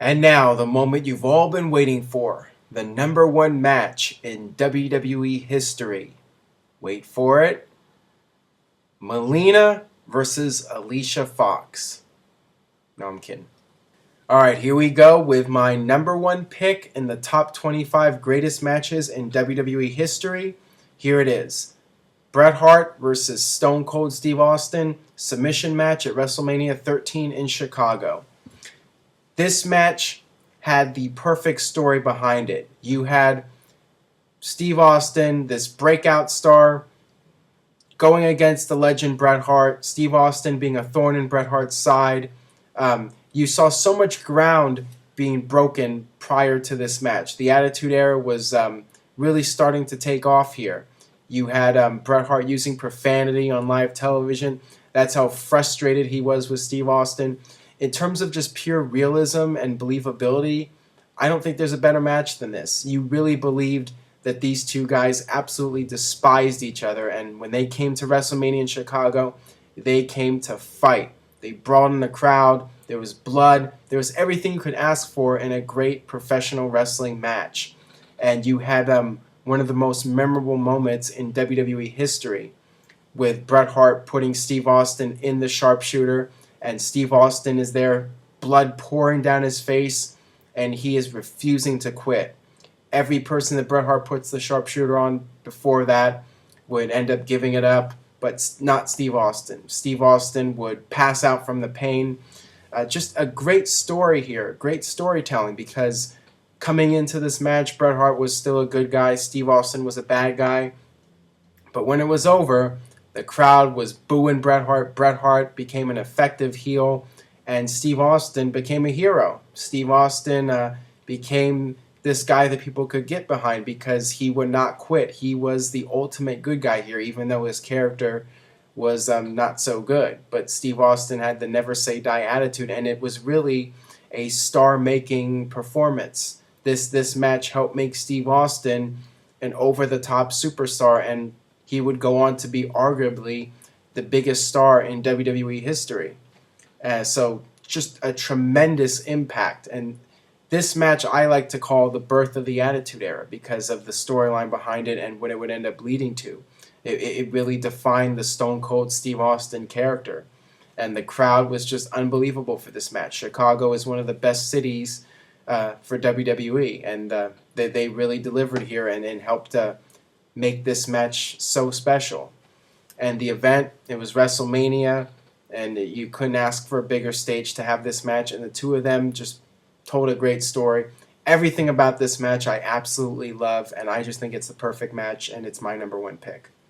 And now, the moment you've all been waiting for, the number one match in WWE history. Wait for it. Melina versus Alicia Fox. No, I'm kidding. Alright, here we go with my number one pick in the top 25 greatest matches in WWE history. Here it is. Bret Hart versus Stone Cold Steve Austin. Submission match at WrestleMania 13 in Chicago. This match had the perfect story behind it. You had Steve Austin, this breakout star, going against the legend Bret Hart, Steve Austin being a thorn in Bret Hart's side. You saw so much ground being broken prior to this match. The Attitude Era was really starting to take off here. You had Bret Hart using profanity on live television. That's how frustrated he was with Steve Austin. In terms of just pure realism and believability, I don't think there's a better match than this. You really believed that these two guys absolutely despised each other, and when they came to WrestleMania in Chicago, they came to fight. They brought in the crowd, there was blood, there was everything you could ask for in a great professional wrestling match. And you had one of the most memorable moments in WWE history with Bret Hart putting Steve Austin in the sharpshooter, and Steve Austin is there, blood pouring down his face, and he is refusing to quit. Every person that Bret Hart puts the sharpshooter on before that would end up giving it up, but not Steve Austin. Steve Austin would pass out from the pain. Just a great story here, great storytelling, because coming into this match, Bret Hart was still a good guy, Steve Austin was a bad guy. But when it was over, the crowd was booing Bret Hart. Bret Hart became an effective heel, and Steve Austin became a hero. Steve Austin became this guy that people could get behind because he would not quit. He was the ultimate good guy here, even though his character was not so good. But Steve Austin had the never say die attitude, and it was really a star-making performance. This match helped make Steve Austin an over-the-top superstar, and he would go on to be arguably the biggest star in WWE history. So just a tremendous impact. And this match I like to call the birth of the Attitude Era because of the storyline behind it and what it would end up leading to. It really defined the Stone Cold Steve Austin character. And the crowd was just unbelievable for this match. Chicago is one of the best cities for WWE, and they really delivered here and helped make this match so special. And the event, it was WrestleMania, and you couldn't ask for a bigger stage to have this match, and the two of them just told a great story. Everything about this match I absolutely love, and I just think it's the perfect match, and it's my number one pick.